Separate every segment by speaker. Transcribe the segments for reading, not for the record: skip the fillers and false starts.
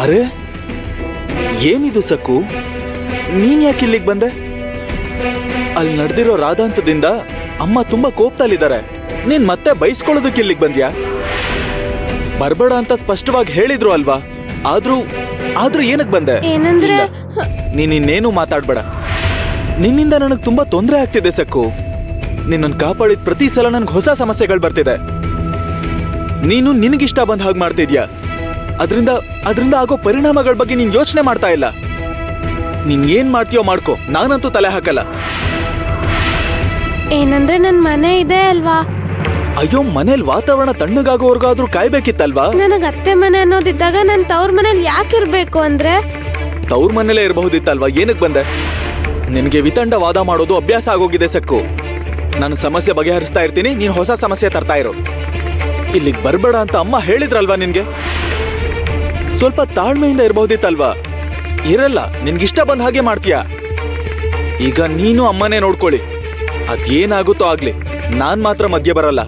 Speaker 1: ಅರೆ ಏನಿದು ಸಕ್ಕು, ನೀನ್ ಯಾಕೆ ಇಲ್ಲಿಗೆ ಬಂದೆ? ಅಲ್ಲಿ ನಡೆದಿರೋ ರಾಧಾಂತದಿಂದ ಅಮ್ಮ ತುಂಬಾ ಕೋಪದಲ್ಲಿದ್ದಾರೆ. ನೀನ್ ಮತ್ತೆ ಬೈಸ್ಕೊಳ್ಳೋದಕ್ಕೆ ಇಲ್ಲಿಗೆ ಬಂದ್ಯಾ? ಬರ್ಬೇಡ ಅಂತ ಸ್ಪಷ್ಟವಾಗಿ ಹೇಳಿದ್ರು ಅಲ್ವಾ? ಆದ್ರೂ ಏನಕ್ ಬಂದೆ?
Speaker 2: ಏನಂದ್ರೆ
Speaker 1: ನೀನಿನ್ನೇನು ಮಾತಾಡ್ಬೇಡ. ನಿನ್ನಿಂದ ನನಗ್ ತುಂಬಾ ತೊಂದರೆ ಆಗ್ತಿದೆ ಸಕ್ಕು. ನಿನ್ನನ್ ಕಾಪಾಡಿದ ಪ್ರತಿ ಸಲ ನನ್ಗೆ ಹೊಸ ಸಮಸ್ಯೆಗಳು ಬರ್ತಿದೆ. ನೀನು ನಿನಗಿಷ್ಟ ಬಂದ ಹಾಗೆ ಮಾಡ್ತಿದ್ಯಾ. ಅದರಿಂದ ಆಗೋ ಪರಿಣಾಮಗಳ ಬಗ್ಗೆ ನೀನ್ ಯೋಚನೆ ಮಾಡ್ತಾ ಇಲ್ಲ. ನೀನ್ ಏನ್ ಮಾಡ್ತೀಯೋ ಮಾಡ್ಕೋ, ನಾನಂತೂ ತಲೆ ಹಾಕಲ್ಲ.
Speaker 2: ಏನಂದ್ರೆ ನನ್ ಮನೆ ಇದೆ ಅಲ್ವಾ?
Speaker 1: ಅಯ್ಯೋ, ಮನೇಲಿ ವಾತಾವರಣ ತಣ್ಣಗಾಗೋವರ್ಗಾದ್ರೂ ಕಾಯ್ಬೇಕಿತ್ತಲ್ವಾ?
Speaker 2: ನನಗ್ ಅತ್ತೆ ಮನೆ ಅನ್ನೋದಿದ್ದಾಗ ನನ್ ತವ್ರ ಮನೇಲಿ ಯಾಕಿರ್ಬೇಕು ಅಂದ್ರೆ?
Speaker 1: ತವ್ರ ಮನೇಲೇ ಇರಬಹುದಿತ್ತಲ್ವಾ? ಏನಕ್ ಬಂದೆ? ನಿನಗೆ ವಿತಂಡ ವಾದ ಮಾಡೋದು ಅಭ್ಯಾಸ ಆಗೋಗಿದೆ ಸಕ್ಕು. ನಾನು ಸಮಸ್ಯೆ ಬಗೆಹರಿಸ್ತಾ ಇರ್ತೀನಿ, ನೀನ್ ಹೊಸ ಸಮಸ್ಯೆ ತರ್ತಾ ಇರೋ. ಇಲ್ಲಿಗೆ ಬರ್ಬೇಡ ಅಂತ ಅಮ್ಮ ಹೇಳಿದ್ರಲ್ವಾ ನಿನ್ಗೆ? ಸ್ವಲ್ಪ ತಾಳ್ಮೆಯಿಂದ ಇರಬಹುದಿತ್ತಲ್ವಾ? ಇರಲ್ಲ, ನಿನ್ಗಿಷ್ಟ ಬಂದ ಹಾಗೆ ಮಾಡ್ತೀಯಾ. ಈಗ ನೀನು ಅಮ್ಮನೇ ನೋಡ್ಕೊಳ್ಳಿ. ಅದೇನಾಗುತ್ತೋ ಆಗ್ಲಿ, ನಾನ್ ಮಾತ್ರ ಮಧ್ಯ ಬರಲ್ಲ.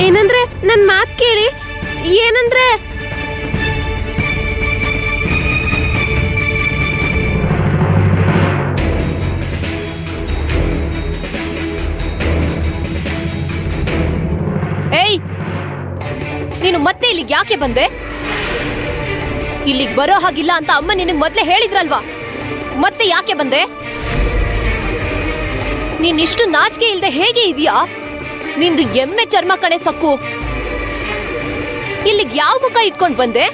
Speaker 2: ಏನಂದ್ರೆ ನನ್ ಮಾತ್ ಕೇಳಿ. ಏನಂದ್ರೆ
Speaker 3: ಏಯ್, ನೀನು ಮತ್ತೆ ಇಲ್ಲಿಗೆ ಯಾಕೆ ಬಂದೆ? ಇಲ್ಲಿಗೆ ಬರೋ ಹಾಗಿಲ್ಲ ಅಂತ ಅಮ್ಮ ನಿನಗೆ ಮೊದ್ಲೇ ಹೇಳಿದ್ರಲ್ವಾ? ಮತ್ತೆ ಯಾಕೆ ಬಂದೆ? ನೀನಿಷ್ಟು ನಾಚಿಕೆ ಇಲ್ದೆ ಹೇಗೆ ಇದೀಯಾ? ನಿಂದು ಎಮ್ಮೆ ಚರ್ಮ ಕಣೆ ಸಕ್ಕು. ಇಲ್ಲಿಗೆ ಯಾವ ಮುಖ ಇಟ್ಕೊಂಡ್ ಬಂದೆ?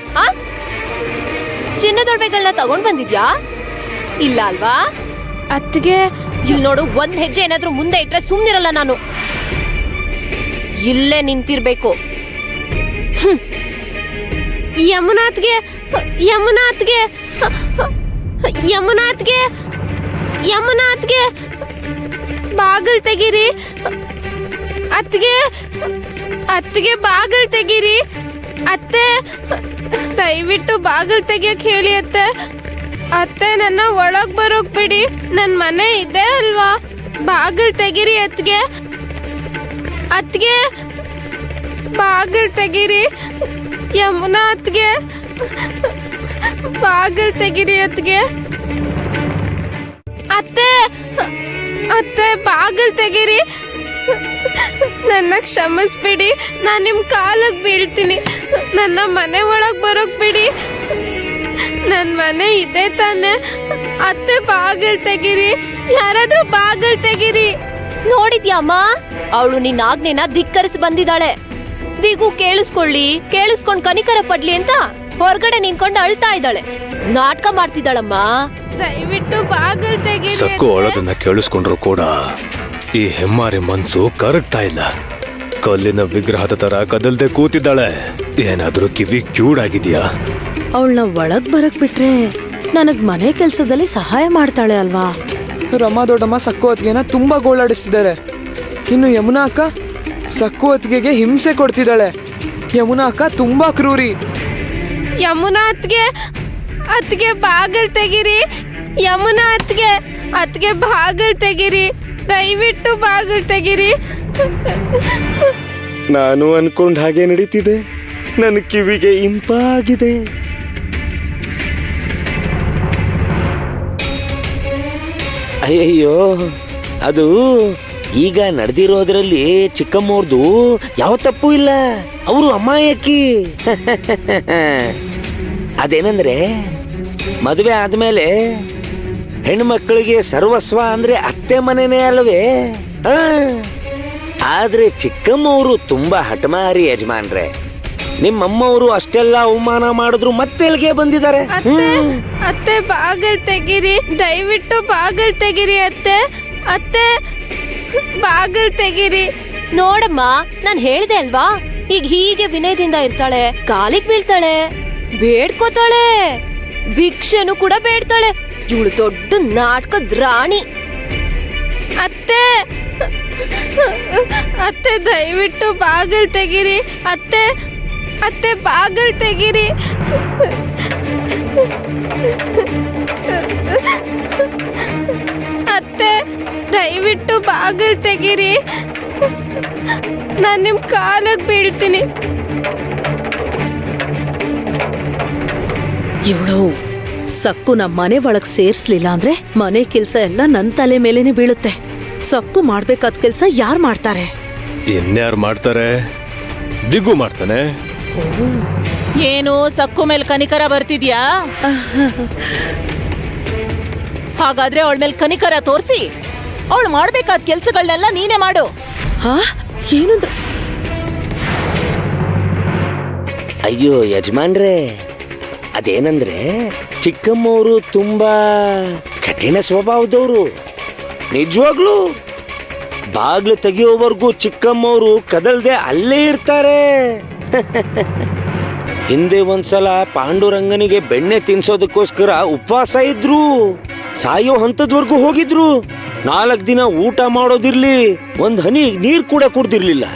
Speaker 3: ಚಿನ್ನದೊಡವೆಗಳನ್ನ ತಗೊಂಡ್ ಬಂದಿದ್ಯಾ? ಇಲ್ಲ ಅಲ್ವಾ?
Speaker 2: ಅತ್ತಿಗೆ,
Speaker 3: ಇಲ್ಲಿ ನೋಡು, ಒಂದ್ ಹೆಜ್ಜೆ ಏನಾದ್ರೂ ಮುಂದೆ ಇಟ್ರೆ ಸುಮ್ನಿರಲ್ಲ ನಾನು. ಇಲ್ಲೇ ನಿಂತಿರ್ಬೇಕು.
Speaker 2: ಯಮುನಾಥ್ಗೆ ಯಮುನಾಥ್ಗೆ ಯಮುನಾಥ್ಗೆ ಯಮುನಾಥ್ಗೆ ಬಾಗಿಲ್ ತೆಗೀರಿ. ಅತ್ತಿಗೆ ಬಾಗಿಲ್ ತೆಗೀರಿ. ಅತ್ತೆ, ದಯವಿಟ್ಟು ಬಾಗಿಲ್ ತೆಗಿಯಕ್ ಹೇಳಿ ಅತ್ತೆ. ಅತ್ತೆ, ನನ್ನ ಒಳಗ್ ಬರೋಕ್ ಬಿಡಿ. ನನ್ ಮನೆ ಇದೆ ಅಲ್ವಾ? ಬಾಗಿಲ್ ತೆಗೀರಿ ಅತ್ತಿಗೆ. ಬಾಗಿಲ್ ತೆಗೀರಿ. ಯಮುನಾಥ್ಗೆ ಬಾಗಿಲ್ ತೆಗೀರಿ ಅತ್ತಿಗೆ. ಅತ್ತೆ, ಬಾಗಿಲ್ ತೆಗೀರಿ. ನನ್ನ ಕ್ಷಮಿಸ್ಬಿಡಿ. ನಾನ್ ನಿಮ್ ಕಾಲಕ್ ಬೀಳ್ತೀನಿ. ನನ್ನ ಮನೆ ಒಳಗ್ ಬರೋಕ್ ಬಿಡಿ. ನನ್ ಮನೆ ಇದೆ ತಾನೆ. ಅತ್ತೆ, ಬಾಗಿಲ್ ತೆಗೀರಿ. ಯಾರಾದ್ರೂ ಬಾಗಿಲ್ ತೆಗೀರಿ.
Speaker 3: ನೋಡಿದ್ಯಾಮ್ಮ, ಅವಳು ನಿನ್ನ ಆಜ್ಞೆನ ಧಿಕ್ಕರಿಸಿ ಬಂದಿದ್ದಾಳೆ. ದಿಗು ಕೇಳಿಸ್ಕೊಂಡ್ ಕನಿಕರ ಪಡ್ಲಿ ಅಂತ ಹೊರಗಡೆ ನಿಂತ್ಕೊಂಡು ಅಳ್ತಾ ಇದ್ದಾಳೆ. ನಾಟಕ ಮಾಡ್ತಿದ್ದಾಳಮ್ಮ.
Speaker 2: ದಯವಿಟ್ಟು ಬಾಗಿಲ್ ತೆಗೀರಿ.
Speaker 4: ಸಕ್ಕು ಅಳೋದನ್ನ ಕೇಳಿಸ್ಕೊಂಡ್ರು ಕೂಡ ಈ ಹೆಮ್ಮಾರಿ ಮನ್ಸು ಕರಗ್ತಾ ಇಲ್ಲ. ಕಲ್ಲಿನ ವಿಗ್ರಹದ ತರ ಕದಲ್ದೆ ಕೂತಿದ್ದಾಳೆ. ಏನಾದ್ರೂ ಕಿವಿ ಕ್ಯೂಡಾಗಿದ್ಯಾ?
Speaker 5: ಅವಳನ್ನ ಒಳಗ್ ಬರಕ್ ಬಿಟ್ರೆ ನನಗ್ ಮನೆ ಕೆಲ್ಸದಲ್ಲಿ ಸಹಾಯ ಮಾಡ್ತಾಳೆ ಅಲ್ವಾ?
Speaker 6: ರಮಾ ದೊಡ್ಡಮ್ಮ ಸಕ್ಕು ಅತ್ತಿಗೆನ ತುಂಬಾ ಗೋಳಾಡಿಸ್ತಿದ್ದಾರೆ. ಇನ್ನು ಯಮುನಾ ಅಕ್ಕ ಸಕ್ಕು ಅತ್ತಿಗೆಗೆ ಹಿಂಸೆ ಕೊಡ್ತಿದ್ದಾಳೆ. ಯಮುನಾ ಅಕ್ಕ ತುಂಬಾ ಕ್ರೂರಿ.
Speaker 2: ಅತ್ತಿಗೆ ಬಾಗಿಲ್ ತೆಗೀರಿ. ಯಮುನಾ ಅತ್ತಿಗೆ ಬಾಗಿಲ್ ತೆಗೀರಿ. ದಯವಿಟ್ಟು ಬಾಗಿಲ್ ತೆಗೀರಿ.
Speaker 4: ನಾನು ಅನ್ಕೊಂಡ್ ಹಾಗೆ ನಡೀತಿದೆ. ನನ್ನ ಕಿವಿಗೆ ಇಂಪಾಗಿದೆ.
Speaker 7: ಅಯ್ಯಯ್ಯೋ, ಅದು ಈಗ ನಡೆದಿರೋದ್ರಲ್ಲಿ ಚಿಕ್ಕಮ್ಮವ್ರದು ಯಾವ ತಪ್ಪು ಇಲ್ಲ. ಅವರು ಅಮಾಯಕಿ. ಅದೇನಂದ್ರೆ, ಮದುವೆ ಆದ್ಮೇಲೆ ಹೆಣ್ಮಕ್ಳಿಗೆ ಸರ್ವಸ್ವ ಅಂದ್ರೆ ಅತ್ತೆ ಮನೆನೇ ಅಲ್ವೇ? ಆದ್ರೆ ಚಿಕ್ಕಮ್ಮವರು ತುಂಬಾ ಹಠಮಾರಿ ಯಜಮಾನ್ರೆ. ನಿಮ್ಮಮ್ಮವರು ಅಷ್ಟೆಲ್ಲ ಅವಮಾನ ಮಾಡಿದ್ರು ಮತ್ತೆಲ್ಗೆ ಬಂದಿದ್ದಾರೆ.
Speaker 2: ಅತ್ತೆ, ಬಾಗಿಲ್ ತೆಗೀರಿ. ದಯವಿಟ್ಟು ಬಾಗಿಲ್ ತೆಗೀರಿ ಅತ್ತೆ. ಬಾಗಿಲ್ ತೆಗೀರಿ.
Speaker 3: ನೋಡಮ್ಮ, ನಾನ್ ಹೇಳ್ದೆ ಅಲ್ವಾ, ಈಗ ಹೀಗೆ ವಿನಯದಿಂದ ಇರ್ತಾಳೆ, ಕಾಲಿಗೆ ಬೀಳ್ತಾಳೆ, ಬೇಡ್ಕೋತಾಳೆ, ಭಿಕ್ಷೆನು ಕೂಡ ಬೇಡ್ತಾಳೆ. ಇವಳು ದೊಡ್ಡ ನಾಟಕದ ರಾಣಿ.
Speaker 2: ಅತ್ತೆ, ದಯವಿಟ್ಟು ಬಾಗಿಲ್ ತೆಗೀರಿ. ಅತ್ತೆ, ಬಾಗಿಲ್ ತೆಗೀರಿ. ಅತ್ತೆ, ದಯವಿಟ್ಟು ಬಾಗಿಲ್ ತೆಗೀರಿ. ನಾನ್ ನಿಮ್ ಕಾಲಕ್ ಬೀಳ್ತೀನಿ.
Speaker 5: ಇವಳು ಸಕ್ಕು ನಮ್ಮ ಮನೆ ಒಳಗ್ ಸೇರ್ಸ್ಲಿಲ್ಲ ಅಂದ್ರೆ ಮನೆ ಕೆಲ್ಸ ಎಲ್ಲ ನನ್ ತಲೆ ಮೇಲೇನೆ ಬೀಳುತ್ತೆ. ಸಕ್ಕು ಮಾಡ್ಬೇಕಾದ ಕೆಲ್ಸ ಯಾರ್ ಮಾಡ್ತಾರೆ?
Speaker 4: ಇನ್ಯಾರು ಮಾಡ್ತಾರೆ? ದಿಗು ಮಾಡ್ತಾನೆ.
Speaker 8: ಏನು ಸಕ್ಕು ಮೇಲೆ ಕನಿಕರ ಬರ್ತಿದ್ಯಾ? ಹಾಗಾದ್ರೆ ಅವಳ ಮೇಲೆ ಕನಿಕರ ತೋರಿಸಿ ಅವಳು ಮಾಡ್ಬೇಕಾದ ಕೆಲ್ಸಗಳನ್ನೆಲ್ಲ ನೀನೇ ಮಾಡು.
Speaker 5: ಹಾ ಏನಂದ್ರೆ
Speaker 7: ಅಯ್ಯೋ ಯಜಮಾನ್ರೆ, ಅದೇನಂದ್ರೆ ಚಿಕ್ಕಮ್ಮವರು ತುಂಬಾ ಕಠಿಣ ಸ್ವಭಾವದವರು. ನಿಜವಾಗ್ಲು ಬಾಗ್ಲು ತೆಗೆಯೋವರೆಗೂ ಚಿಕ್ಕಮ್ಮವರು ಕದಲ್ದೆ ಅಲ್ಲೇ ಇರ್ತಾರೆ. ಹಿಂದೆ ಒಂದ್ಸಲ ಪಾಂಡುರಂಗನಿಗೆ ಬೆಣ್ಣೆ ತಿನ್ಸೋದಕ್ಕೋಸ್ಕರ ಉಪವಾಸ ಇದ್ರು. ಸಾಯೋ ಹಂತದವರೆಗೂ ಹೋಗಿದ್ರು. 4 ದಿನ ಊಟ ಮಾಡೋದಿರ್ಲಿ, ಒಂದ್ ಹನಿ ನೀರ್ ಕೂಡ ಕುಡ್ದಿರ್ಲಿಲ್ಲ.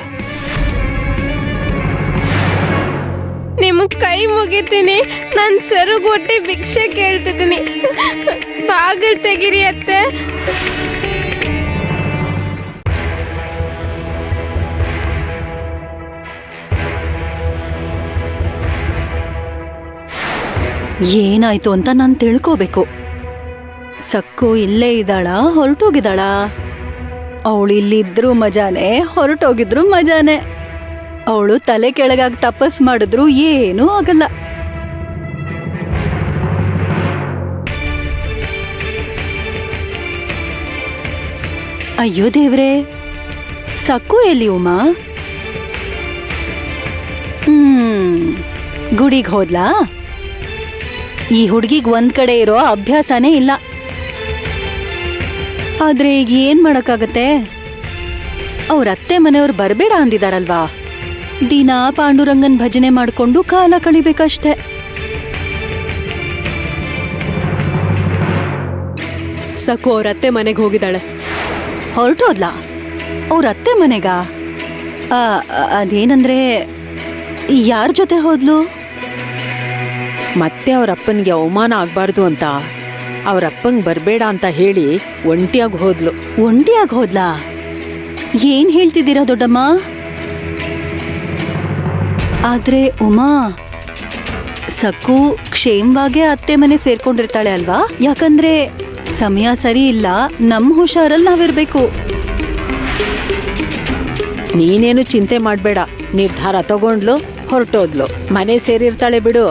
Speaker 2: ನಿಮಗ್ ಕೈ ಮುಗಿತೀನಿ, ನಾನ್ ಸರುಗೊಟ್ಟಿ ಭಿಕ್ಷೆ ಕೇಳ್ತಿದ್ದೀನಿ. ಬಾಗಿಲು ತೆಗಿರಿ ಅತ್ತೆ.
Speaker 9: ಏನಾಯ್ತು ಅಂತ ನಾನು ತಿಳ್ಕೋಬೇಕು. ಸಕ್ಕು ಇಲ್ಲೇ ಇದ್ದಾಳ, ಹೊರಟೋಗಿದ್ದಾಳ? ಅವಳು ಇಲ್ಲಿದ್ರು ಮಜಾನೆ, ಹೊರಟೋಗಿದ್ರು ಮಜಾನೆ. ಅವಳು ತಲೆ ಕೆಳಗಾಗಿ ತಪಸ್ ಮಾಡಿದ್ರು ಏನೂ ಆಗಲ್ಲ. ಅಯ್ಯೋ ದೇವ್ರೆ, ಸಕ್ಕು ಎಲ್ಲಿ ಉಮಾ? ಗುಡಿಗೆ ಹೋದ್ಲಾ? ಈ ಹುಡುಗಿಗ್ ಒಂದ್ ಕಡೆ ಇರೋ ಅಭ್ಯಾಸನೇ ಇಲ್ಲ. ಆದ್ರೆ ಈಗ ಏನ್ ಮಾಡಕ್ಕಾಗತ್ತೆ? ಅವ್ರ ಅತ್ತೆ ಮನೆಯವ್ರು ಬರ್ಬೇಡ ಅಂದಿದಾರಲ್ವಾ? ದಿನಾ ಪಾಂಡುರಂಗನ್ ಭಜನೆ ಮಾಡ್ಕೊಂಡು ಕಾಲ ಕಳಿಬೇಕಷ್ಟೆ.
Speaker 5: ಸಕ್ಕು ಅವ್ರ ಅತ್ತೆ ಮನೆಗೆ ಹೋಗಿದ್ದಾಳೆ.
Speaker 9: ಹೊರಟೋದ್ಲಾ? ಅವ್ರ ಅತ್ತೆ ಮನೆಗ? ಅದೇನಂದ್ರೆ ಯಾರ ಜೊತೆ ಹೋದ್ಲು?
Speaker 5: ಮತ್ತೆ ಅವ್ರ ಅಪ್ಪನಿಗೆ ಅವಮಾನ ಆಗ್ಬಾರ್ದು ಅಂತ ಅವ್ರಪ್ಪಂಗ್ ಬರ್ಬೇಡ ಅಂತ ಹೇಳಿ ಒಂಟಿಯಾಗಿ ಹೋದ್ಲು.
Speaker 9: ಒಂಟಿಯಾಗಿ ಹೋದ್ಲಾ? ಏನ್ ಹೇಳ್ತಿದ್ದೀರಾ ದೊಡ್ಡಮ್ಮ? ಆದ್ರೆ ಉಮಾ, ಸಕ್ಕು ಕ್ಷೇಮವಾಗೇ ಅತ್ತೆ ಮನೆ ಸೇರ್ಕೊಂಡಿರ್ತಾಳೆ ಅಲ್ವಾ? ಯಾಕಂದ್ರೆ ಸಮಯ ಸರಿ ಇಲ್ಲ, ನಮ್ ಹುಷಾರಲ್ಲಿ ನಾವಿರ್ಬೇಕು.
Speaker 5: ನೀನೇನು ಚಿಂತೆ ಮಾಡ್ಬೇಡ, ನಿರ್ಧಾರ ತಗೊಂಡ್ಲು, ಹೊರಟೋದ್ಲು, ಮನೆ ಸೇರಿರ್ತಾಳೆ ಬಿಡು.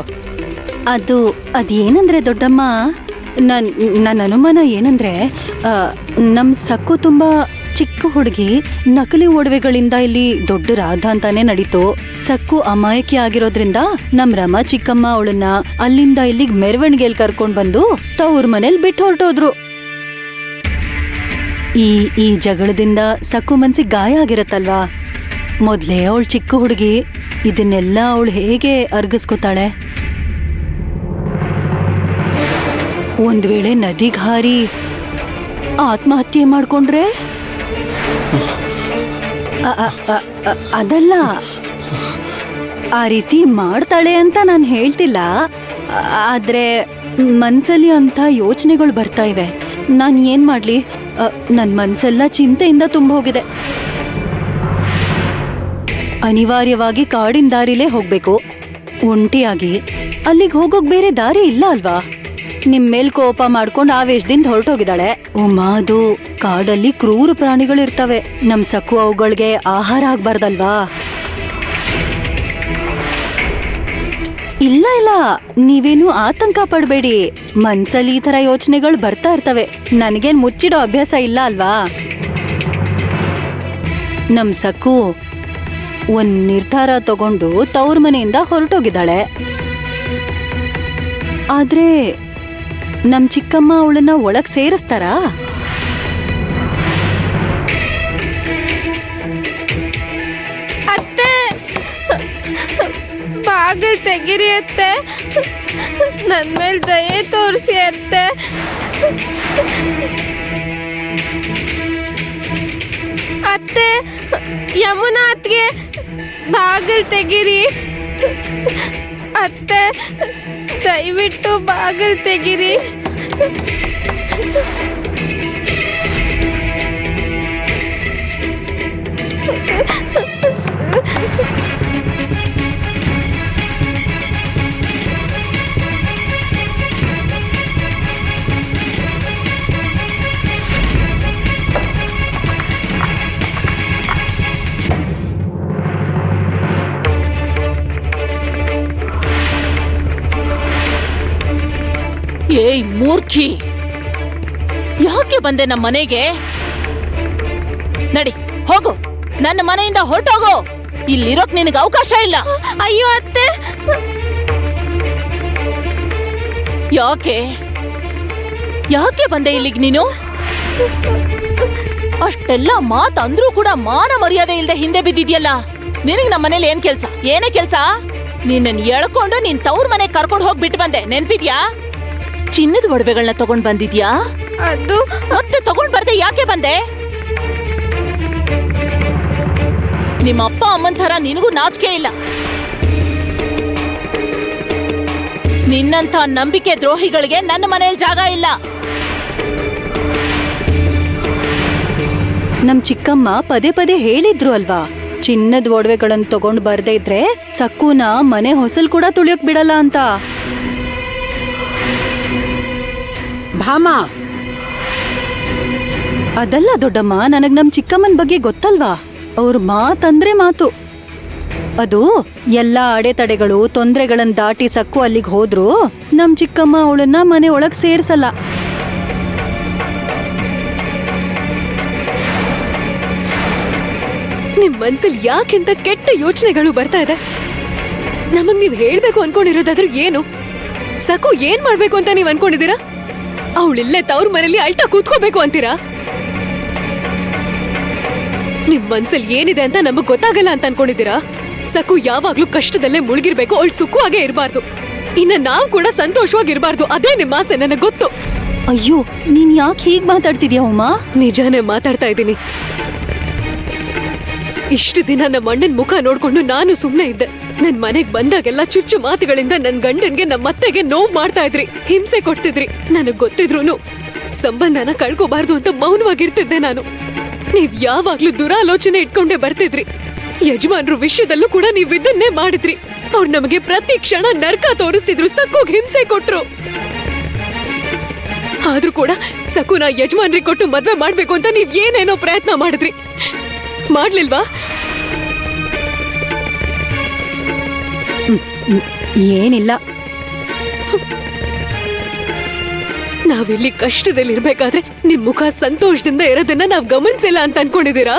Speaker 9: ಅದೇನಂದ್ರೆ ದೊಡ್ಡಮ್ಮ, ನನ್ನ ಅನುಮಾನ ಏನಂದ್ರೆ, ನಮ್ ಸಕ್ಕು ತುಂಬಾ ಚಿಕ್ಕ ಹುಡುಗಿ, ನಕಲಿ ಒಡವೆಗಳಿಂದ ಇಲ್ಲಿ ದೊಡ್ಡ ರಾಧ ಅಂತಾನೆ ನಡೀತು. ಸಕ್ಕು ಅಮಾಯಕಿ ಆಗಿರೋದ್ರಿಂದ ನಮ್ ರಮ ಚಿಕ್ಕಮ್ಮ ಅವಳನ್ನ ಅಲ್ಲಿಂದ ಇಲ್ಲಿಗೆ ಮೆರವಣಿಗೆಯಲ್ಲಿ ಕರ್ಕೊಂಡ್ ಬಂದು ತವ್ರ ಮನೇಲಿ ಬಿಟ್ಟು ಹೊರಟೋದ್ರು. ಈ ಜಗಳದಿಂದ ಸಕ್ಕು ಮನ್ಸಿಗೆ ಗಾಯ ಆಗಿರತ್ತಲ್ವಾ? ಮೊದ್ಲೇ ಅವಳು ಚಿಕ್ಕ ಹುಡುಗಿ, ಇದನ್ನೆಲ್ಲ ಅವಳು ಹೇಗೆ ಅರ್ಗಿಸ್ಕೊತಾಳೆ? ಒಂದ್ ವೇಳೆ ನದಿಗ್ ಹಾರಿ ಆತ್ಮಹತ್ಯೆ ಮಾಡ್ಕೊಂಡ್ರೆ? ಅದಲ್ಲ, ಆ ರೀತಿ ಮಾಡ್ತಾಳೆ ಅಂತ ನಾನು ಹೇಳ್ತಿಲ್ಲ. ಆದ್ರೆ ಮನ್ಸಲ್ಲಿ ಅಂತ ಯೋಚನೆಗಳು ಬರ್ತಾ ಇವೆ. ನಾನು ಏನ್ ಮಾಡ್ಲಿ? ನನ್ ಮನ್ಸೆಲ್ಲ ಚಿಂತೆಯಿಂದ ತುಂಬ ಹೋಗಿದೆ. ಅನಿವಾರ್ಯವಾಗಿ ಕಾಡಿನ ದಾರಿಲೇ ಹೋಗ್ಬೇಕು. ಒಂಟಿಯಾಗಿ ಅಲ್ಲಿಗೆ ಹೋಗೋಕ್ ಬೇರೆ ದಾರಿ ಇಲ್ಲ ಅಲ್ವಾ? ನಿಮ್ ಮೇಲ್ ಕೋಪ ಮಾಡ್ಕೊಂಡು ಆವೇಶದಿಂದ ಹೊರಟೋಗಿದ್ದಾಳೆ. ಉಮಾದು ಕಾಡಲ್ಲಿ ಕ್ರೂರ ಪ್ರಾಣಿಗಳಿರ್ತವೆ. ನಮ್ ಸಕ್ಕು ಅವುಗಳಿಗೆ ಆಹಾರ ಆಗ್ಬಾರ್ದಲ್ವಾ? ಇಲ್ಲ ಇಲ್ಲ, ನೀವೇನು ಆತಂಕ ಪಡ್ಬೇಡಿ. ಮನ್ಸಲ್ಲಿ ಈ ತರ ಯೋಚನೆಗಳು ಬರ್ತಾ ಇರ್ತವೆ. ನನಗೇನ್ ಮುಚ್ಚಿಡೋ ಅಭ್ಯಾಸ ಇಲ್ಲ ಅಲ್ವಾ? ನಮ್ ಸಕ್ಕು ಒಂದ್ ನಿರ್ಧಾರ ತಗೊಂಡು ತವ್ರ ಮನೆಯಿಂದ ಹೊರಟೋಗಿದ್ದಾಳೆ. ಆದ್ರೆ ನಮ್ ಚಿಕ್ಕಮ್ಮ ಅವಳನ್ನ ಒಳಗ್ ಸೇರಿಸ್ತಾರಾ?
Speaker 2: ಅತ್ತೆ, ಬಾಗಿಲು ತೆಗಿರಿ ಅತ್ತೆ. ನನ್ ಮೇಲೆ ದಯೆ ತೋರಿಸಿ ಅತ್ತೆ. ಅತ್ತೆ, ಯಮುನಾ ಅತ್ಗೆ ಬಾಗಿಲು ತೆಗಿರಿ ಅತ್ತೆ. ದಯವಿಟ್ಟು ಬಾಗಿಲು ತೆಗಿರಿ.
Speaker 8: ಏಯ್ ಮೂರ್ಖಿ, ಯಾಕೆ ಬಂದೆ ನಮ್ಮ ಮನೆಗೆ? ನಡಿ ಹೋಗು, ನನ್ನ ಮನೆಯಿಂದ ಹೊರಟೋಗು. ಇಲ್ಲಿರೋಕ್ ನಿನಗೆ ಅವಕಾಶ ಇಲ್ಲ.
Speaker 2: ಅಯ್ಯೋ ಅತ್ತೆ,
Speaker 8: ಯಾಕೆ ಯಾಕೆ ಬಂದೆ ಇಲ್ಲಿಗೆ ನೀನು? ಅಷ್ಟೆಲ್ಲ ಮಾತಂದ್ರೂ ಕೂಡ ಮಾನ ಮರ್ಯಾದೆ ಇಲ್ದೆ ಹಿಂದೆ ಬಿದ್ದಿದ್ಯಲ್ಲ. ನಿನಗ್ ನಮ್ಮ ಮನೇಲಿ ಏನ್ ಕೆಲ್ಸ? ಏನೇ ಕೆಲ್ಸ? ನಿನ್ನನ್ ಎಳ್ಕೊಂಡು ನಿನ್ ತವ್ರ ಮನೆ ಕರ್ಕೊಂಡು ಹೋಗ್ಬಿಟ್ಟು ಬಂದೆ, ನೆನ್ಪಿದ್ಯಾ? ಚಿನ್ನದ ಒಡವೆಗಳನ್ನ ತಗೊಂಡ್ ಬಂದಿದ್ಯಾ?
Speaker 2: ಅದು
Speaker 8: ಮತ್ತೆ ತಗೊಂಡ್ ಬರ್ದೆ ಯಾಕೆ ಬಂದೆ? ನಿಮ್ಮ ಅಪ್ಪ ಅಮ್ಮನ್ ಥರ ನಿನಗೂ ನಾಚಿಕೆ ಇಲ್ಲ. ನಿನ್ನಂಥ ನಂಬಿಕೆ ದ್ರೋಹಿಗಳಿಗೆ ನನ್ನ ಮನೇಲಿ ಜಾಗ ಇಲ್ಲ.
Speaker 9: ನಮ್ ಚಿಕ್ಕಮ್ಮ ಪದೇ ಪದೇ ಹೇಳಿದ್ರು ಅಲ್ವಾ, ಚಿನ್ನದ ಒಡವೆಗಳನ್ನು ತಗೊಂಡ್ ಬರ್ದೇ ಇದ್ರೆ ಸಕ್ಕುನ ಮನೆ ಹೊಸಲ್ ಕೂಡ ತುಳಿಯೋಕ್ ಬಿಡಲ್ಲ ಅಂತ.
Speaker 5: ಭಾಮ,
Speaker 9: ಅದಲ್ಲ ದೊಡ್ಡಮ್ಮ, ನನಗ್ ನಮ್ ಚಿಕ್ಕಮ್ಮನ ಬಗ್ಗೆ ಗೊತ್ತಲ್ವಾ, ಅವ್ರ ಮಾತಂದ್ರೆ ಮಾತು. ಅದು ಎಲ್ಲಾ ಅಡೆತಡೆಗಳು ತೊಂದರೆಗಳನ್ನ ದಾಟಿ ಸಕ್ಕು ಅಲ್ಲಿಗೆ ಹೋದ್ರು ನಮ್ ಚಿಕ್ಕಮ್ಮ ಅವಳನ್ನ ಮನೆ ಒಳಗ್ ಸೇರ್ಸಲ್ಲ.
Speaker 10: ನಿಮ್ ಮನ್ಸಲ್ಲಿ ಯಾಕೆಂತ ಕೆಟ್ಟ ಯೋಚನೆಗಳು ಬರ್ತಾ ಇದೆ? ನಮಗ್ ನೀವ್ ಹೇಳ್ಬೇಕು ಅನ್ಕೊಂಡಿರೋದಾದ್ರೂ ಏನು? ಸಕು ಏನ್ ಮಾಡ್ಬೇಕು ಅಂತ ನೀವ್ ಅನ್ಕೊಂಡಿದೀರಾ? ಅವಳಿಲ್ಲೇ ತವ್ರ ಮನೇಲಿ ಅಳ್ತಾ ಕೂತ್ಕೋಬೇಕು ಅಂತೀರಾ? ನಿಮ್ ಮನ್ಸಲ್ಲಿ ಏನಿದೆ ಅಂತ ನಮಗ್ ಗೊತ್ತಾಗಲ್ಲ ಅಂತ ಅನ್ಕೊಂಡಿದ್ದೀರಾ? ಸಕು ಯಾವಾಗ್ಲೂ ಕಷ್ಟದಲ್ಲೇ ಮುಳುಗಿರ್ಬೇಕು, ಅವಳು ಸುಖವಾಗೇ ಇರಬಾರ್ದು. ಇನ್ನ ನಾವು ಕೂಡ ಸಂತೋಷವಾಗಿರ್ಬಾರ್ದು, ಅದೇ ನಿಮ್ಮ ಆಸೆ, ನನಗ್ ಗೊತ್ತು.
Speaker 9: ಅಯ್ಯೋ, ನೀನ್ ಯಾಕೆ ಹೀಗ್ ಮಾತಾಡ್ತಿದ್ಯಾ ಉಮಾ?
Speaker 10: ನಿಜಾನೇ ಮಾತಾಡ್ತಾ ಇದ್ದೀನಿ. ಇಷ್ಟು ದಿನ ನಮ್ಮ ಅಣ್ಣನ್ ಮುಖ ನೋಡ್ಕೊಂಡು ನಾನು ಸುಮ್ನೆ ಇದ್ದೆ. ನನ್ ಮನೆಗ್ ಬಂದಾಗೆಲ್ಲ ಚುಚ್ಚು ಮಾತುಗಳಿಂದ ನನ್ ಗಂಡನ್ಗೆ ನಮ್ಮ ಅತ್ತೆಗೆ ನೋವು ಮಾಡ್ತಾ ಇದ್ರಿ, ಹಿಂಸೆ ಕೊಡ್ತಿದ್ರಿ. ನನಗ್ ಗೊತ್ತಿದ್ರೂನು ಸಂಬಂಧನ ಕಳ್ಕೋಬಾರ್ದು ಅಂತ ಮೌನವಾಗಿರ್ತಿದ್ದೆ ನಾನು. ನೀವ್ ಯಾವಾಗ್ಲೂ ದುರಾಲೋಚನೆ ಇಟ್ಕೊಂಡೇ ಬರ್ತಿದ್ರಿ. ಯಜಮಾನ್ರು ವಿಷಯದಲ್ಲೂ ಕೂಡ ನೀವ್ ಇದನ್ನೇ ಮಾಡಿದ್ರಿ. ಅವ್ರು ನಮಗೆ ಪ್ರತಿ ಕ್ಷಣ ನರ್ಕ ತೋರಿಸ್ತಿದ್ರು, ಸಕ್ಕೋಗ್ ಹಿಂಸೆ ಕೊಟ್ರು. ಆದ್ರೂ ಕೂಡ ಸಕುನ ಯಜಮಾನ್ರಿಗೆ ಕೊಟ್ಟು ಮದ್ವೆ ಮಾಡ್ಬೇಕು ಅಂತ ನೀವ್ ಏನೇನೋ ಪ್ರಯತ್ನ ಮಾಡಿದ್ರಿ, ಮಾಡ್ಲಿಲ್ವಾ?
Speaker 9: ಏನಿಲ್ಲ,
Speaker 10: ನಾವಿಲ್ಲಿ ಕಷ್ಟದಲ್ಲಿ ಇರ್ಬೇಕಾದ್ರೆ ನಿಮ್ ಮುಖ ಸಂತೋಷದಿಂದ ಇರೋದನ್ನ ನಾವ್ ಗಮನಿಸಿಲ್ಲ ಅಂತ ಅನ್ಕೊಂಡಿದೀರಾ?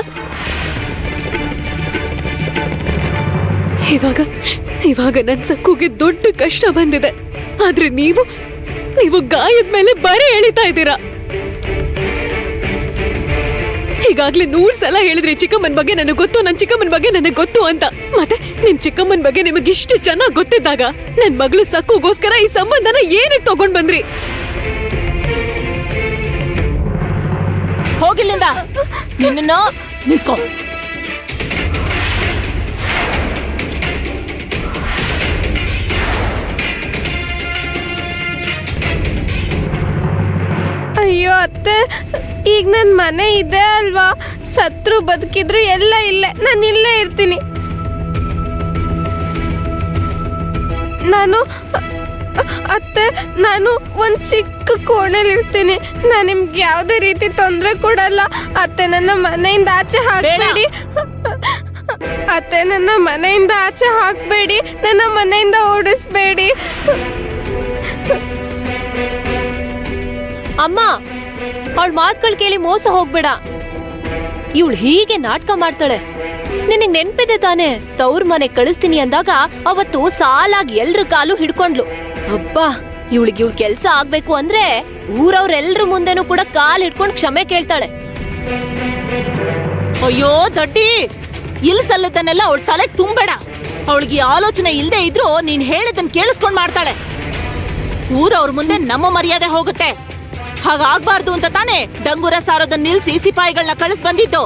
Speaker 10: ಇವಾಗ ನನ್ ಸಕ್ಕುಗೆ ದೊಡ್ಡ ಕಷ್ಟ ಬಂದಿದೆ, ಆದ್ರೆ ನೀವು ಗಾಯದ ಮೇಲೆ ಬರೆ ಎಳಿತಾ ಇದ್ದೀರಾ. ಈಗಾಗ್ಲೇ 100 ಸಲ ಹೇಳಿದ್ರಿ ಚಿಕ್ಕಮ್ಮನ್ ಬಗ್ಗೆ ನನಗೆ ಗೊತ್ತು, ನನ್ ಚಿಕ್ಕಮ್ಮನ್ ಬಗ್ಗೆ ನನಗೆ ಗೊತ್ತು ಅಂತ. ಮತ್ತೆ ನಿಮ್ ಚಿಕ್ಕಮ್ಮನ್ ಬಗ್ಗೆ ನಿಮಗೆ ಇಷ್ಟು ಚೆನ್ನಾಗಿ ಗೊತ್ತಿದ್ದಾಗ ನನ್ ಮಗಳು ಸಕ್ಕುಗೋಸ್ಕರ ಈ ಸಂಬಂಧನ ಏನಕ್ಕೆ ತಗೊಂಡ್ ಬಂದ್ರಿ?
Speaker 8: ಹೋಗಿಲ್ಲಿಂದ, ನಿನ್ನ ನಿಂತ್ಕೋ.
Speaker 2: ಅಯ್ಯೋ ಅತ್ತೆ, ಈಗ ನನ್ ಮನೆ ಇದೆ ಅಲ್ವಾ? ಸತ್ರು ಬದುಕಿದ್ರು ಎಲ್ಲ ಇಲ್ಲೇ, ನಾನು ಇಲ್ಲೇ ಇರ್ತೀನಿ. ನಾನು ಒಂದ್ ಚಿಕ್ಕ ಕೋಣೆಲಿ ಇರ್ತೀನಿ. ನಾನು ನಿಮ್ಗೆ ಯಾವ್ದೇ ರೀತಿ ತೊಂದರೆ ಕೊಡಲ್ಲ ಅತ್ತೆ. ನನ್ನ ಮನೆಯಿಂದ ಆಚೆ ಹಾಕ್ಬೇಡಿ ಅತ್ತೆ, ನನ್ನ ಮನೆಯಿಂದ ಆಚೆ ಹಾಕ್ಬೇಡಿ, ನನ್ನ ಮನೆಯಿಂದ ಓಡಿಸ್ಬೇಡಿ.
Speaker 3: ಅಮ್ಮ, ಅವಳ ಮಾತುಗಳು ಕೇಳಿ ಮೋಸ ಹೋಗ್ಬೇಡ. ಇವಳು ಹೀಗೆ ನಾಟಕ ಮಾಡ್ತಾಳೆ. ನಿನಗ್ ನೆನ್ಪಿದೆ ತಾನೆ, ತವ್ರ ಮನೆ ಕಳಿಸ್ತೀನಿ ಅಂದಾಗ ಅವತ್ತು ಸಾಲಾಗಿ ಎಲ್ರ ಕಾಲು ಹಿಡ್ಕೊಂಡ್ಲು. ಅಬ್ಬಾ, ಇವಳು ಕೆಲ್ಸ ಆಗ್ಬೇಕು ಅಂದ್ರೆ ಊರವ್ರೆಲ್ರ ಮುಂದೆನೂ ಕೂಡ ಕಾಲ್ ಹಿಡ್ಕೊಂಡ್ ಕ್ಷಮೆ ಕೇಳ್ತಾಳೆ.
Speaker 8: ಅಯ್ಯೋ ದೊಡ್ಡಿ, ಇಲ್ಲಿ ಸಲ್ಲದನ್ನೆಲ್ಲ ಅವಳ ತಲೆ ತುಂಬಬೇಡ. ಅವಳಿಗೆ ಆಲೋಚನೆ ಇಲ್ದೇ ಇದ್ರು ನೀನ್ ಹೇಳಿದನ್ ಕೇಳಿಸ್ಕೊಂಡ್ ಮಾಡ್ತಾಳೆ. ಊರವ್ರ ಮುಂದೆ ನಮ್ಮ ಮರ್ಯಾದೆ ಹೋಗುತ್ತೆ. ಹಾಗಾಗ್ಬಾರ್ದು ಅಂತ ತಾನೇ ಡಂಗುರ ಸಾರೋದನ್ನ ನಿಲ್ಸಿ ಸಿಪಾಯಿಗಳನ್ನ ಕಳಿಸ್ ಬಂದಿದ್ದು.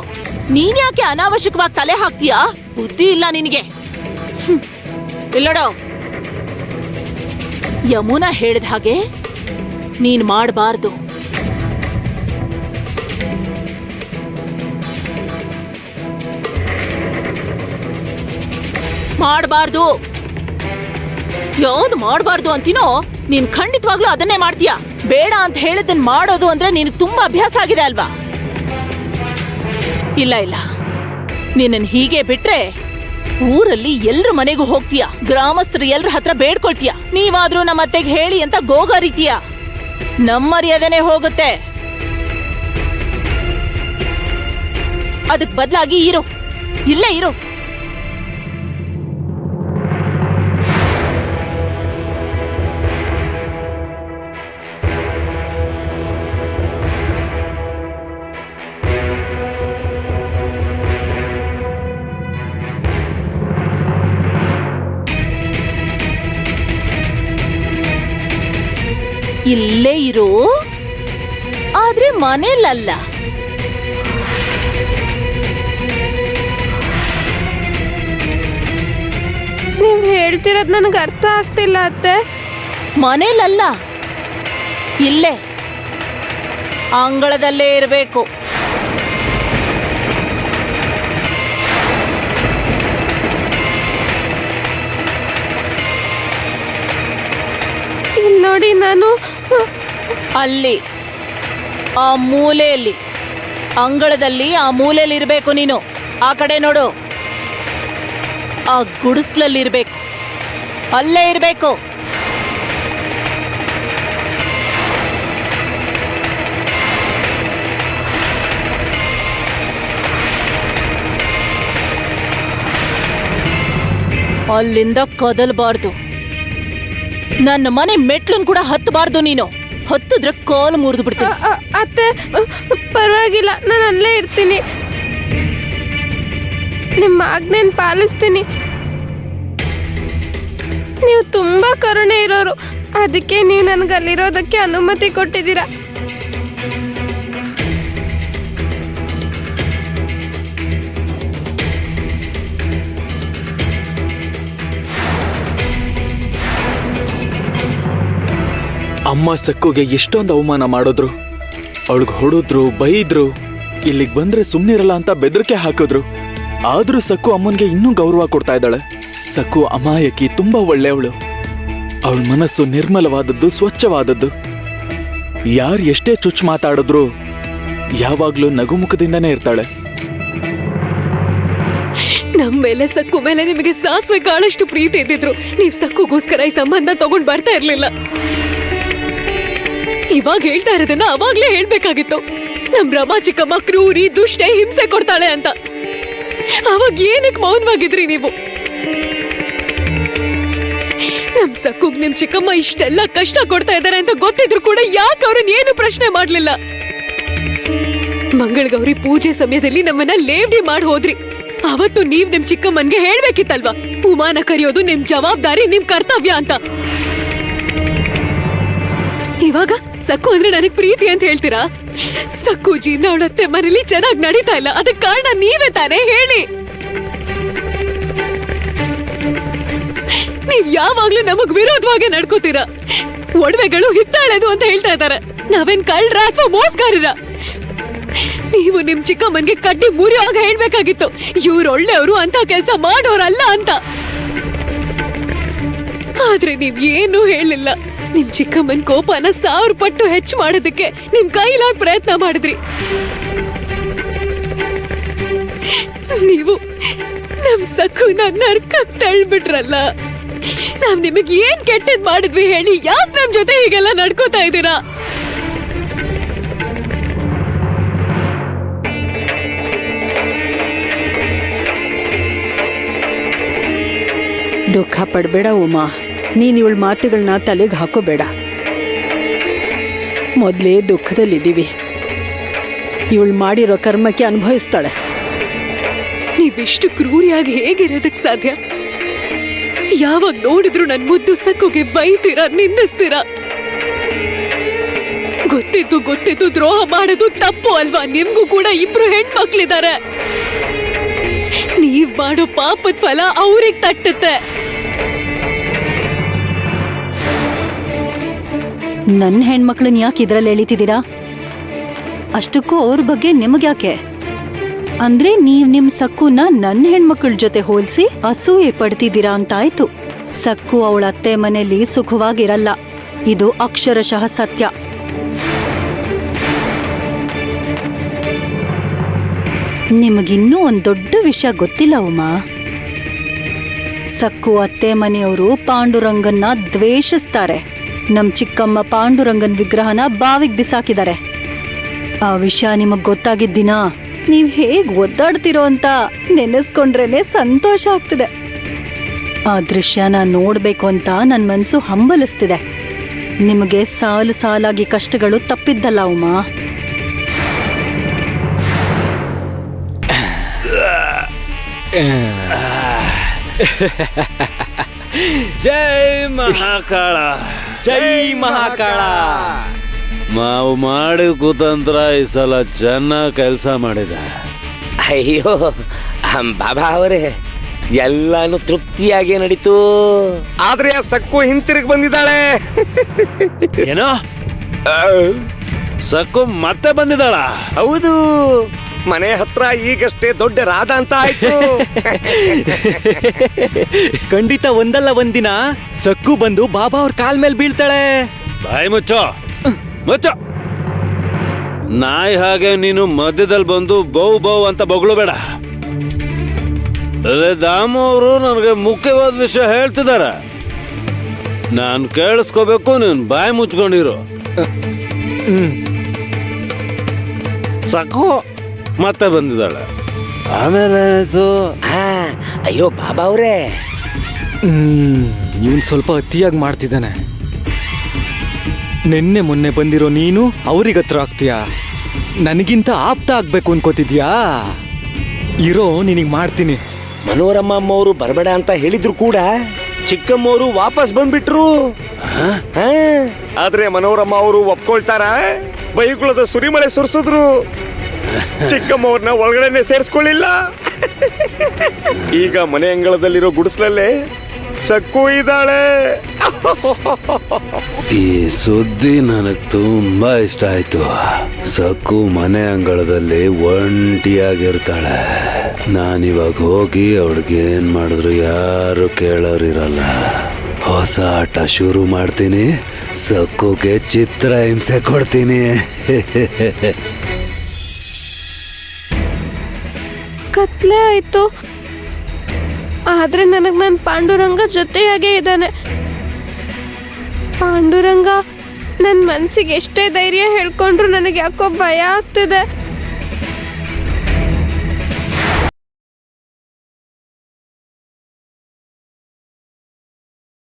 Speaker 8: ನೀನ್ ಯಾಕೆ ಅನಾವಶ್ಯಕವಾಗಿ ತಲೆ ಹಾಕ್ತೀಯಾ? ಬುದ್ಧಿ ಇಲ್ಲ ನಿನಗೆ. ಇಲ್ಲಡೋ, ಯಮುನಾ ಹೇಳಿದ ಹಾಗೆ ನೀನ್ ಮಾಡಬಾರ್ದು. ಮಾಡಬಾರ್ದು. ಯಾವ್ದು ಮಾಡಬಾರ್ದು ಅಂತೀನೋ ನೀನ್ ಖಂಡಿತವಾಗ್ಲೂ ಅದನ್ನೇ ಮಾಡ್ತೀಯ. ಬೇಡ ಅಂತ ಹೇಳಿದ್ದನ್ ಮಾಡೋದು ಅಂದ್ರೆ ನೀನು ತುಂಬಾ ಅಭ್ಯಾಸ ಆಗಿದೆ ಅಲ್ವಾ? ಇಲ್ಲ, ನಿನ್ನನ್ ಹೀಗೆ ಬಿಟ್ರೆ ಊರಲ್ಲಿ ಎಲ್ರ ಮನೆಗೂ ಹೋಗ್ತೀಯ, ಗ್ರಾಮಸ್ಥರು ಎಲ್ರ ಹತ್ರ ಬೇಡ್ಕೊಳ್ತೀಯ. ನೀವಾದ್ರೂ ನಮ್ಮ ಅತ್ತೆಗೆ ಹೇಳಿ ಅಂತ ಗೋಗರಿತೀಯ. ನಮ್ಮ ಮರ್ಯಾದೆನೆ ಹೋಗುತ್ತೆ. ಅದಕ್ ಬದಲಾಗಿ ಇರು, ಇಲ್ಲೇ ಇರು. ಇಲ್ಲೇ ಇರು, ಆದ್ರೆ ಮನೇಲಲ್ಲ.
Speaker 2: ನೀವ್ ಹೇಳ್ತಿರೋದ್ ನನಗೆ ಅರ್ಥ ಆಗ್ತಿಲ್ಲ ಅತ್ತೆ.
Speaker 8: ಮನೇಲಲ್ಲ, ಇಲ್ಲೇ ಅಂಗಳದಲ್ಲೇ ಇರಬೇಕು.
Speaker 2: ಇಲ್ಲಿ ನೋಡಿ, ನಾನು
Speaker 8: ಅಲ್ಲಿ ಆ ಮೂಲೆಯಲ್ಲಿ, ಅಂಗಳದಲ್ಲಿ ಆ ಮೂಲೆಯಲ್ಲಿ ಇರಬೇಕು ನೀನು. ಆ ಕಡೆ ನೋಡು, ಆ ಗುಡಿಸ್ಲಲ್ಲಿ ಇರಬೇಕು, ಅಲ್ಲೇ ಇರಬೇಕು. ಅಲ್ಲಿಂದ ಕದಲ್ಬಾರ್ದು. ನನ್ನ ಮನೆ ಮೆಟ್ಲನ್ ಕೂಡ ಹತ್ತಬಾರ್ದು ನೀನು. ಹತ್ತಿದ್ರೆ ಕಾಲು ಮುರಿದು ಬಿಡ್ತೀನಿ.
Speaker 2: ಅತ್ತೆ, ಪರವಾಗಿಲ್ಲ, ನಾನು ಅಲ್ಲೇ ಇರ್ತೀನಿ. ನಿಮ್ಮ ಆಜ್ಞೆನ್ ಪಾಲಿಸ್ತೀನಿ. ನೀವು ತುಂಬಾ ಕರುಣೆ ಇರೋರು, ಅದಕ್ಕೆ ನೀವು ನನಗೆ ಅಲ್ಲಿರೋದಕ್ಕೆ ಅನುಮತಿ ಕೊಟ್ಟಿದ್ದೀರಾ.
Speaker 1: ಅಮ್ಮ ಸಕ್ಕುಗೆ ಎಷ್ಟೊಂದು ಅವಮಾನ ಮಾಡಿದ್ರು. ಅವಳಿಗೆ ಹೊಡೆದ್ರು, ಬೈದ್ರು, ಇಲ್ಲಿಗೆ ಬಂದ್ರೆ ಸುಮ್ನಿರಲ್ಲ ಅಂತ ಬೆದರಿಕೆ ಹಾಕಿದ್ರು. ಆದ್ರೂ ಸಕ್ಕು ಅಮ್ಮನ್ಗೆ ಇನ್ನೂ ಗೌರವ ಕೊಡ್ತಾ ಇದ್ದಾಳೆ. ಸಕ್ಕು ಅಮಾಯಕಿ, ತುಂಬಾ ಒಳ್ಳೆಯವಳು. ಅವಳ ಮನಸ್ಸು ನಿರ್ಮಲವಾದದ್ದು, ಸ್ವಚ್ಛವಾದದ್ದು. ಯಾರು ಎಷ್ಟೇ ಚುಚ್ಚು ಮಾತಾಡಿದ್ರು ಯಾವಾಗ್ಲೂ ನಗುಮುಖದಿಂದನೇ ಇರ್ತಾಳೆ.
Speaker 10: ನಮ್ ಮೇಲೆ ಸಕ್ಕು ಮೇಲೆ ನಿಮಗೆ ಸಾಸಿವೆ ಕಾಳಷ್ಟು ಪ್ರೀತಿ ಇದ್ದಿದ್ರು ನೀವ್ ಸಕ್ಕುಗೋಸ್ಕರ ಈ ಸಂಬಂಧ ತಗೊಂಡ್ ಬರ್ತಾ ಇರ್ಲಿಲ್ಲ. ಇವಾಗ ಹೇಳ್ತಾ ಇರೋದನ್ನ ಅವಾಗ್ಲೇ ಹೇಳ್ಬೇಕಾಗಿತ್ತು. ನಮ್ ರಮಾ ಚಿಕ್ಕಮ್ಮ ಕ್ರೂರಿ, ದುಷ್ಟೆ, ಹಿಂಸೆ ಕೊಡ್ತಾಳೆ ಅಂತ. ಅವಾಗ ಏನಕ್ಕೆ ಮೌನವಾಗಿದ್ರಿ ನೀವು? ನಮ್ ಸಕ್ಕುಗ್ ನಿಮ್ ಚಿಕ್ಕಮ್ಮ ಇಷ್ಟೆಲ್ಲ ಕಷ್ಟ ಕೊಡ್ತಾ ಇದಾರೆ ಅಂತ ಗೊತ್ತಿದ್ರು ಕೂಡ ಯಾಕೆ ಅವ್ರನ್ನ ಏನು ಪ್ರಶ್ನೆ ಮಾಡ್ಲಿಲ್ಲ? ಮಂಗಳಗೌರಿ ಪೂಜೆ ಸಮಯದಲ್ಲಿ ನಮ್ಮನ್ನ ಲೇವಡಿ ಮಾಡಿ ಹೋದ್ರಿ. ಅವತ್ತು ನೀವ್ ನಿಮ್ ಚಿಕ್ಕಮ್ಮನ್ಗೆ ಹೇಳ್ಬೇಕಿತ್ತಲ್ವಾ, ಉಮಾನ ಕರೆಯೋದು ನಿಮ್ ಜವಾಬ್ದಾರಿ, ನಿಮ್ ಕರ್ತವ್ಯ ಅಂತ. ಇವಾಗ ಸಕ್ಕು ಅಂದ್ರೆ ನನಗ್ ಪ್ರೀತಿ ಅಂತ ಹೇಳ್ತೀರಾ? ಸಕ್ಕು ಜೀವನ ಅವಳತ್ತೆ ಮನೇಲಿ ಚೆನ್ನಾಗಿ ನಡೀತಾ ಇಲ್ಲ, ಅದಕ್ಕೆ ಕಾರಣ ನೀವೇ ತಾನೇ? ಹೇಳಿ. ನೀವ್ ಯಾವಾಗ್ಲೂ ನಮಗ್ ವಿರೋಧವಾಗಿ ನಡ್ಕೋತೀರಾ. ಒಡವೆಗಳು ಹಿತ್ತಾಳೆದು ಅಂತ ಹೇಳ್ತಾ ಇದಾರೆ. ನಾವೇನ್ ಕಳ್ರ ಅಥವಾ ಮೋಸ್ಗಾರರ? ನೀವು ನಿಮ್ ಚಿಕ್ಕಮ್ಮನ್ಗೆ ಕಡ್ಡಿ ಮುರಿಯುವಾಗ ಹೇಳ್ಬೇಕಾಗಿತ್ತು, ಇವ್ರು ಒಳ್ಳೆಯವರು, ಅಂತ ಕೆಲಸ ಮಾಡೋರಲ್ಲ ಅಂತ. ಆದ್ರೆ ನೀವ್ ಏನೂ ಹೇಳಿಲ್ಲ. ನಿಮ್ ಚಿಕ್ಕಮ್ಮನ್ ಕೋಪನ 1000 ಪಟ್ಟು ಹೆಚ್ಚು ಮಾಡೋದಕ್ಕೆ ನಿಮ್ ಕೈಲಾಗ್ ಪ್ರಯತ್ನ ಮಾಡಿದ್ರಿ. ನೀವು ನಮ್ ಸಕ್ಕುನ ನರ್ಕಕ್ ತಳ್ಬಿಟ್ರಲ್ಲ. ನಾವ್ ನಿಮಗ್ ಏನ್ ಕೆಟ್ಟದ್ ಮಾಡಿದ್ವಿ ಹೇಳಿ? ಯಾಕೆ ನಮ್ ಜೊತೆ ಹೀಗೆಲ್ಲ ನಡ್ಕೋತಾ ಇದ್ದೀರಾ?
Speaker 5: ದುಃಖ ಪಡ್ಬೇಡ ಉಮಾ, ನೀನ್ ಇವಳ ಮಾತುಗಳನ್ನ ತಲೆಗೆ ಹಾಕೋಬೇಡ. ಮೊದಲೇ ದುಃಖದಲ್ಲಿದ್ದೀವಿ. ಇವಳು ಮಾಡಿರೋ ಕರ್ಮಕ್ಕೆ ಅನುಭವಿಸ್ತಾಳೆ.
Speaker 10: ನೀವಿಷ್ಟು ಕ್ರೂರಿಯಾಗಿ ಹೇಗಿರೋದಕ್ ಸಾಧ್ಯ? ಯಾವಾಗ ನೋಡಿದ್ರು ನನ್ ಮುದ್ದು ಸಕ್ಕುಗೆ ಬೈತೀರಾ, ನಿಂದಿಸ್ತೀರಾ. ಗೊತ್ತಿದ್ದು ದ್ರೋಹ ಮಾಡೋದು ತಪ್ಪು ಅಲ್ವಾ? ನಿಮ್ಗೂ ಕೂಡ 2 ಹೆಣ್ಮಕ್ಳಿದ್ದಾರೆ. ನೀವ್ ಮಾಡೋ ಪಾಪದ ಫಲ ಅವ್ರಿಗೆ ತಟ್ಟುತ್ತೆ.
Speaker 9: ನನ್ನ ಹೆಣ್ಮಕ್ಳನ್ನ ಯಾಕೆ ಇದ್ರಲ್ಲಿ ಎಳಿತಿದ್ದೀರಾ? ಅಷ್ಟಕ್ಕೂ ಅವ್ರ ಬಗ್ಗೆ ನಿಮಗ್ಯಾಕೆ? ಅಂದ್ರೆ ನೀವ್ ನಿಮ್ ಸಕ್ಕುನ ನನ್ನ ಹೆಣ್ಮಕ್ಳ ಜೊತೆ ಹೋಲ್ಸಿ ಅಸೂಯೆ ಪಡ್ತಿದ್ದೀರಾ ಅಂತಾಯ್ತು. ಸಕ್ಕು ಅವಳ ಅತ್ತೆ ಮನೆಯಲ್ಲಿ ಸುಖವಾಗಿರಲ್ಲ, ಇದು ಅಕ್ಷರಶಃ ಸತ್ಯ. ನಿಮಗಿನ್ನೂ ಒಂದ್ ದೊಡ್ಡ ವಿಷಯ ಗೊತ್ತಿಲ್ಲ ಉಮಾ. ಸಕ್ಕು ಅತ್ತೆ ಮನೆಯವರು ಪಾಂಡುರಂಗನ್ನ ದ್ವೇಷಿಸ್ತಾರೆ. ನಮ್ ಚಿಕ್ಕಮ್ಮ ಪಾಂಡುರಂಗನ್ ವಿಗ್ರಹನ ಬಾವಿಗೆ ಬಿಸಾಕಿದ್ದಾರೆ. ಆ ವಿಷಯ ನಿಮಗ್ ಗೊತ್ತಾಗಿದ್ದ ದಿನ ನೀವ್ ಹೇಗ್ ಒದ್ದಾಡ್ತಿರೋ ಅಂತ ನೆನೆಸ್ಕೊಂಡ್ರೇನೆ ಸಂತೋಷ ಆಗ್ತಿದೆ. ಆ ದೃಶ್ಯನ ನೋಡ್ಬೇಕು ಅಂತ ನನ್ ಮನ್ಸು ಹಂಬಲಿಸ್ತಿದೆ. ನಿಮಗೆ ಸಾಲು ಸಾಲಾಗಿ ಕಷ್ಟಗಳು ತಪ್ಪಿದ್ದಲ್ಲ ಉಮಾ.
Speaker 7: ಜೈ ಮಹಾಕಾಳ,
Speaker 1: ಜೈ ಮಹಾಕಾಳ.
Speaker 7: ನಾವು ಮಾಡಿ ಕುತಂತ್ರ ಈ ಸಲ ಚೆನ್ನಾಗಿ ಕೆಲಸ ಮಾಡಿದ.
Speaker 11: ಅಯ್ಯೋ ಬಾಬಾ ಅವರೇ, ಎಲ್ಲಾನು ತೃಪ್ತಿಯಾಗಿ ನಡೀತು.
Speaker 7: ಆದ್ರೆ ಆ ಸಕ್ಕು ಹಿಂತಿರುಗಿ ಬಂದಿದ್ದಾಳೆ. ಏನೋ ಸಕ್ಕು ಮತ್ತೆ ಬಂದಿದ್ದಾಳ?
Speaker 11: ಹೌದು, ಮನೆ ಹತ್ರ ಈಗಷ್ಟೇ ದೊಡ್ಡ ರಾಧ ಅಂತ ಆಯ್ತು.
Speaker 1: ಖಂಡಿತ ಒಂದಲ್ಲ ಒಂದಿನ ಸಕ್ಕು ಬಂದು ಬಾಬಾ ಅವ್ರ ಕಾಲ್ ಮೇಲೆ ಬೀಳ್ತಾಳೆ.
Speaker 7: ಬಾಯಿ ಮುಚ್ಚೋ, ಮುಚ್ಚೋ. ನಾಯಿ ಹಾಗೆ ನೀನು ಮಧ್ಯದಲ್ಲಿ ಬಂದು ಬೌ ಬೌ ಅಂತ ಬೊಗಳು ಬೇಡ. ದಾಮು ಅವರು ನನಗೆ ಮುಖ್ಯವಾದ ವಿಷಯ ಹೇಳ್ತಿದಾರ, ನಾನು ಕೇಳಿಸ್ಕೋಬೇಕು. ನೀನು ಬಾಯಿ ಮುಚ್ಕೊಂಡಿರು. ಸಾಕು, ಮತ್ತೆ ಬಂದಿದ್ದಾಳೆ. ಆಮೇಲೆ ಆಯ್ತು.
Speaker 11: ಅಯ್ಯೋ ಬಾಬಾ ಅವರೇ,
Speaker 1: ಇವನ್ ಸ್ವಲ್ಪ ಅತಿಯಾಗಿ ಮಾಡ್ತಿದ್ದಾನೆ. ನಿನ್ನೆ ಮೊನ್ನೆ ಬಂದಿರೋ ನೀನು ಅವ್ರಿಗೆ ಹತ್ರ ಆಗ್ತೀಯಾ? ನನಗಿಂತ ಆಪ್ತ ಆಗ್ಬೇಕು ಅನ್ಕೋತಿದ್ಯಾ? ಇರೋ ನಿನಗೆ ಮಾಡ್ತೀನಿ.
Speaker 11: ಮನೋರಮ್ಮ ಅಮ್ಮವರು ಬರಬೇಡ ಅಂತ ಹೇಳಿದ್ರು ಕೂಡ ಚಿಕ್ಕಮ್ಮವರು ವಾಪಸ್ ಬಂದ್ಬಿಟ್ರು. ಆದ್ರೆ ಮನೋರಮ್ಮ ಅವರು ಒಪ್ಕೊಳ್ತಾರ? ಬೈಗುಳದ ಸುರಿಮಳೆ ಸುರಿಸಿದ್ರು. ಚಿಕ್ಕಮ್ಮವ್ರನ್ನ ಒಳಗಡೆನೆ ಸೇರಿಸ್ಕೊಳ್ಳಿಲ್ಲ. ಈಗ ಮನೆ ಅಂಗಳದಲ್ಲಿರೋ ಗುಡಿಸಲಲ್ಲೇ ಸಕ್ಕು ಇದ್ದಾಳೆ.
Speaker 7: ಈ ಸುದ್ದಿ ನನಗೆ ತುಂಬಾ ಇಷ್ಟ ಆಯ್ತು. ಸಕ್ಕು ಮನೆ ಅಂಗಳದಲ್ಲಿ ಒಂಟಿಯಾಗಿರ್ತಾಳೆ. ನಾನಿವಾಗ ಹೋಗಿ ಅವಳಿಗೆ ಏನ್ ಮಾಡಿದ್ರು ಯಾರು ಕೇಳೋರಿರಲ್ಲ. ಹೊಸ ಆಟ ಶುರು ಮಾಡ್ತೀನಿ. ಸಕ್ಕುಗೆ ಚಿತ್ರ ಹಿಂಸೆ ಕೊಡ್ತೀನಿ.
Speaker 2: ಕತ್ಲೆ ಆಯ್ತು, ಆದ್ರೆ ನನಗ್ ನನ್ ಪಾಂಡುರಂಗ ಜೊತೆಯಾಗೇ ಇದ್ದಾನೆ. ಪಾಂಡುರಂಗ, ನನ್ ಮನ್ಸಿಗೆ ಎಷ್ಟೇ ಧೈರ್ಯ ಹೇಳ್ಕೊಂಡ್ರು ನನಗೆ ಯಾಕೋ ಭಯ ಆಗ್ತಿದೆ.